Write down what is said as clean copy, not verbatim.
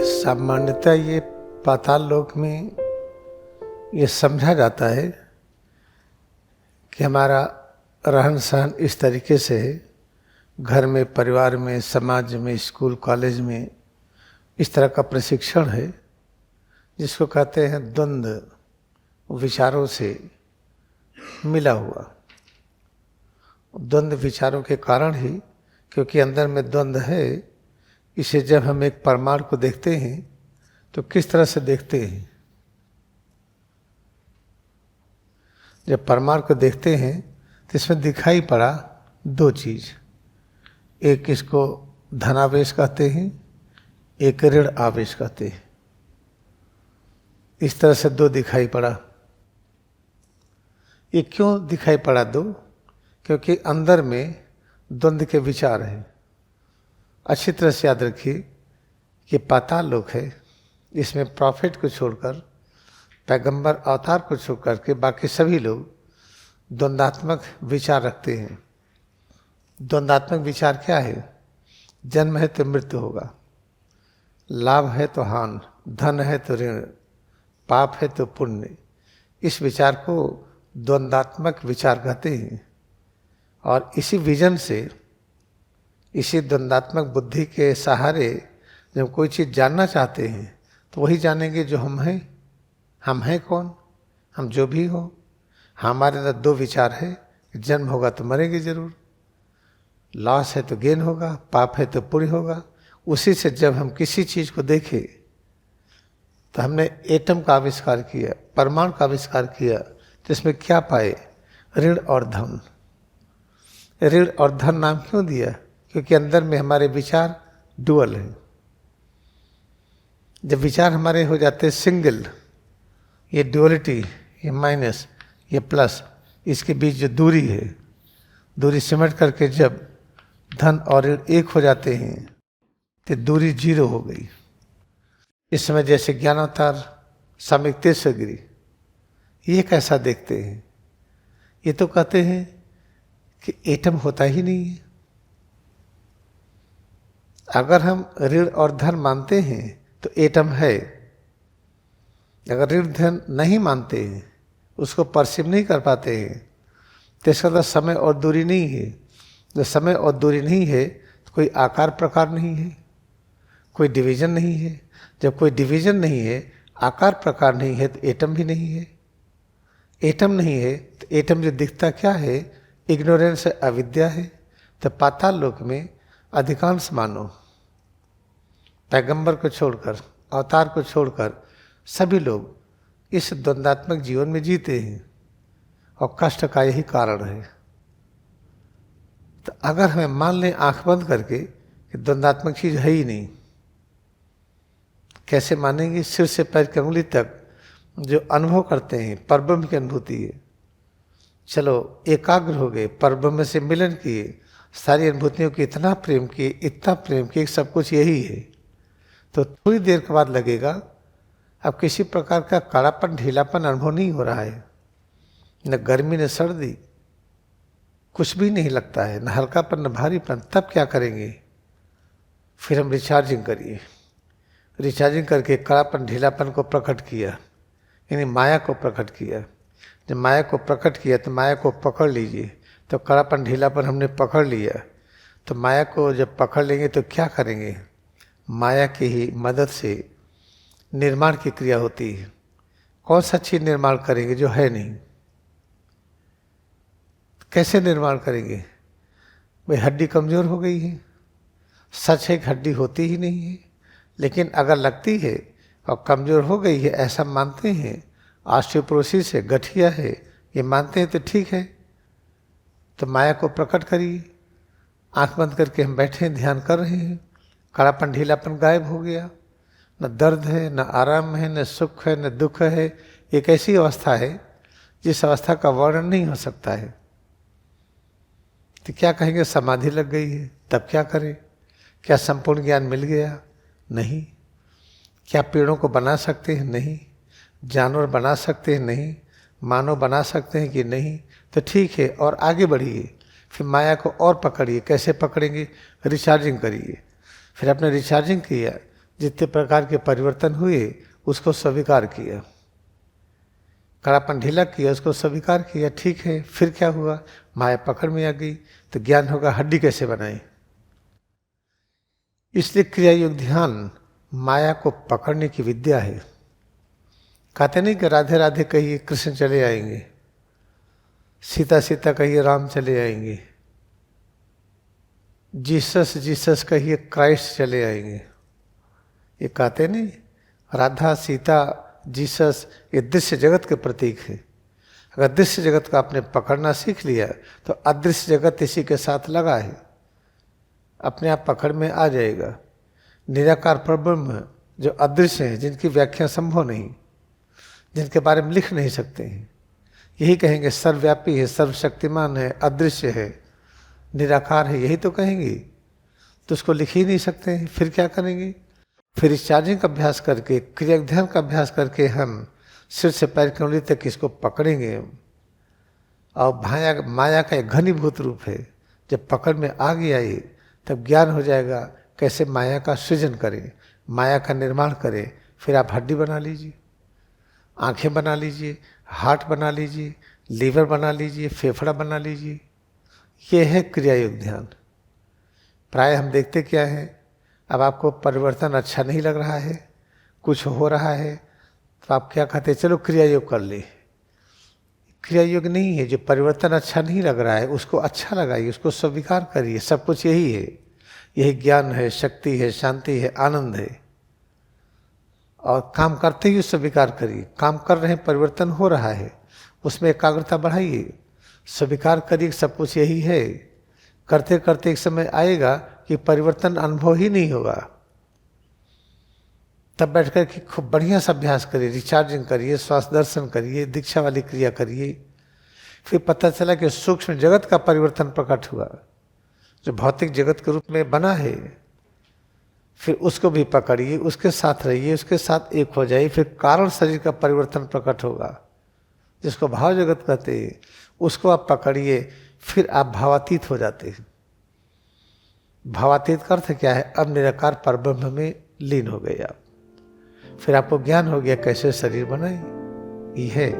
सामान्यतः ये पाताल लोक में ये समझा जाता है कि हमारा रहन सहन इस तरीके से है, घर में, परिवार में, समाज में, स्कूल कॉलेज में इस तरह का प्रशिक्षण है जिसको कहते हैं द्वंद्व विचारों से मिला हुआ। द्वंद्व विचारों के कारण ही, क्योंकि अंदर में द्वंद्व है, इसे जब हम एक परमाणु को देखते हैं तो किस तरह से देखते हैं। जब परमाणु को देखते हैं तो इसमें दिखाई पड़ा दो चीज, एक इसको धनावेश कहते हैं, एक ऋण आवेश कहते हैं। इस तरह से दो दिखाई पड़ा। ये क्यों दिखाई पड़ा दो? क्योंकि अंदर में द्वंद्व के विचार हैं। अच्छी तरह से याद रखिए कि पाताल लोक है, इसमें प्रॉफिट को छोड़कर, पैगंबर अवतार को छोड़कर के बाकी सभी लोग द्वंद्वात्मक विचार रखते हैं। द्वंद्वात्मक विचार क्या है? जन्म है तो मृत्यु होगा, लाभ है तो हानि, धन है तो ऋण, पाप है तो पुण्य। इस विचार को द्वंद्वात्मक विचार कहते हैं। और इसी विजन से, इसी द्वंद्वात्मक बुद्धि के सहारे जब कोई चीज़ जानना चाहते हैं तो वही जानेंगे जो हम हैं। हम हैं कौन? हम जो भी हो, हमारे अंदर दो विचार है, जन्म होगा तो मरेंगे जरूर, लॉस है तो गेन होगा, पाप है तो पुण्य होगा। उसी से जब हम किसी चीज़ को देखें तो हमने एटम का आविष्कार किया, परमाणु का आविष्कार किया, तो इसमें क्या पाए? ऋण और धन। ऋण और धन नाम क्यों दिया? क्योंकि अंदर में हमारे विचार डुअल हैं। जब विचार हमारे हो जाते हैं सिंगल, ये डुअलिटी, ये माइनस, ये प्लस, इसके बीच जो दूरी है, दूरी सिमट करके जब धन और ऋण एक हो जाते हैं तो दूरी जीरो हो गई। इस समय जैसे ज्ञानावतार स्वामी तेजस्वी गिरी, ये कैसा देखते हैं? ये तो कहते हैं कि एटम होता ही नहीं है। अगर हम ऋण और धन मानते हैं तो एटम है। अगर ऋण धन नहीं मानते हैं, उसको परसीव नहीं कर पाते हैं, तो इसका मतलब समय और दूरी नहीं है। जब समय और दूरी नहीं है तो कोई आकार प्रकार नहीं है, कोई डिवीजन नहीं है। जब कोई डिवीजन नहीं है, आकार प्रकार नहीं है, तो एटम भी नहीं है। एटम नहीं है तो एटम जो दिखता क्या है? इग्नोरेंस है, अविद्या है। तो पाताल लोक में अधिकांश मानव, पैगंबर को छोड़कर, अवतार को छोड़कर सभी लोग इस द्वंद्वात्मक जीवन में जीते हैं और कष्ट का यही कारण है। तो अगर हमें मान लें आंख बंद करके कि द्वंद्वात्मक चीज है ही नहीं, कैसे मानेंगे? सिर से पैर की उंगली तक जो अनुभव करते हैं परब्रह्म की अनुभूति है। चलो एकाग्र हो गए, परब्रह्म से मिलन किए, सारी अनुभूतियों की इतना प्रेम किए, इतना प्रेम किए, सब कुछ यही है, तो थोड़ी देर के बाद लगेगा अब किसी प्रकार का कड़ापन, ढीलापन अनुभव नहीं हो रहा है, न गर्मी न सर्दी, कुछ भी नहीं लगता है, न हल्कापन न भारीपन। तब क्या करेंगे? फिर हम रिचार्जिंग करिए। रिचार्जिंग करके कड़ापन, ढीलापन को प्रकट किया, यानी माया को प्रकट किया। जब माया को प्रकट किया तो माया को पकड़ लीजिए। तो कड़ापन, ढीलापन हमने पकड़ लिया, तो माया को जब पकड़ लेंगे तो क्या करेंगे? माया की ही मदद से निर्माण की क्रिया होती है। कौन सा चीज निर्माण करेंगे जो है नहीं? कैसे निर्माण करेंगे? भाई हड्डी कमजोर हो गई है, सच है कि हड्डी होती ही नहीं है, लेकिन अगर लगती है और कमजोर हो गई है ऐसा मानते हैं, ऑस्टियोपोरोसिस है, गठिया है, ये मानते हैं तो ठीक है। तो माया को प्रकट करिए। आंख बंद करके हम बैठे हैं, ध्यान कर रहे हैं, कड़ापन, ढीलापन गायब हो गया। न दर्द है, न आराम है, न सुख है, न दुख है। एक ऐसी अवस्था है जिस अवस्था का वर्णन नहीं हो सकता है। तो क्या कहेंगे? समाधि लग गई है। तब क्या करें? क्या संपूर्ण ज्ञान मिल गया? नहीं। क्या पेड़ों को बना सकते हैं? नहीं। जानवर बना सकते हैं? नहीं। मानव बना सकते हैं कि नहीं? तो ठीक है, और आगे बढ़िए। फिर माया को और पकड़िए। कैसे पकड़ेंगे? रिचार्जिंग करिए। फिर आपने रिचार्जिंग किया जितने प्रकार के परिवर्तन हुए उसको स्वीकार किया, कड़ापन ढीला किया, उसको स्वीकार किया, ठीक है। फिर क्या हुआ, माया पकड़ में आ गई, तो ज्ञान होगा हड्डी कैसे बनाई। इसलिए क्रिया योग ध्यान माया को पकड़ने की विद्या है। कहते नहीं कि राधे राधे कहिए कृष्ण चले आएंगे, सीता सीता कहिए राम चले आएंगे, जीसस जीसस कहिए क्राइस्ट चले आएंगे। ये कहते नहीं, राधा सीता जीसस ये दृश्य जगत के प्रतीक है। अगर दृश्य जगत का आपने पकड़ना सीख लिया तो अदृश्य जगत इसी के साथ लगा है, अपने आप पकड़ में आ जाएगा। निराकार परब्रह्म जो अदृश्य है, जिनकी व्याख्या संभव नहीं, जिनके बारे में लिख नहीं सकते हैं, यही कहेंगे सर्वव्यापी है, सर्वशक्तिमान है, अदृश्य है, निराकार है, यही तो कहेंगे। तो उसको लिख ही नहीं सकते हैं, फिर क्या करेंगे। फिर इस चार्जिंग का अभ्यास करके, क्रिया ध्यान का अभ्यास करके हम सिर से पैर की उंगली तक इसको पकड़ेंगे। और माया का एक घनीभूत रूप है। जब पकड़ में आ गया ये, तब ज्ञान हो जाएगा कैसे माया का सृजन करें, माया का निर्माण करें। फिर आप हड्डी बना लीजिए, आंखें बना लीजिए, हार्ट बना लीजिए, लीवर बना लीजिए, फेफड़ा बना लीजिए। ये है क्रिया योग ध्यान। प्राय हम देखते क्या है, अब आपको परिवर्तन अच्छा नहीं लग रहा है, कुछ हो रहा है, तो आप क्या कहते हैं, चलो क्रिया योग कर ले। क्रिया योग नहीं है, जो परिवर्तन अच्छा नहीं लग रहा है उसको अच्छा लगाइए, उसको स्वीकार करिए। सब कुछ यही है, यही ज्ञान है, शक्ति है, शांति है, आनंद है। और काम करते ही स्वीकार करिए, काम कर रहे हैं, परिवर्तन हो रहा है, उसमें एकाग्रता बढ़ाइए, स्वीकार करिए सब कुछ यही है। करते करते एक समय आएगा कि परिवर्तन अनुभव ही नहीं होगा। तब बैठकर कि खूब बढ़िया सा अभ्यास करिए, रिचार्जिंग करिए, श्वास दर्शन करिए, दीक्षा वाली क्रिया करिए। फिर पता चला कि सूक्ष्म जगत का परिवर्तन प्रकट हुआ, जो भौतिक जगत के रूप में बना है। फिर उसको भी पकड़िए, उसके साथ रहिए, उसके साथ एक हो जाइए। फिर कारण शरीर का परिवर्तन प्रकट होगा, जिसको भाव जगत कहते हैं, उसको आप पकड़िए। फिर आप भावातीत हो जाते हैं। भावातीत का अर्थ क्या है, अब निराकार परब्रह्म में लीन हो गए आप। फिर आपको ज्ञान हो गया कैसे शरीर बनाए। ये है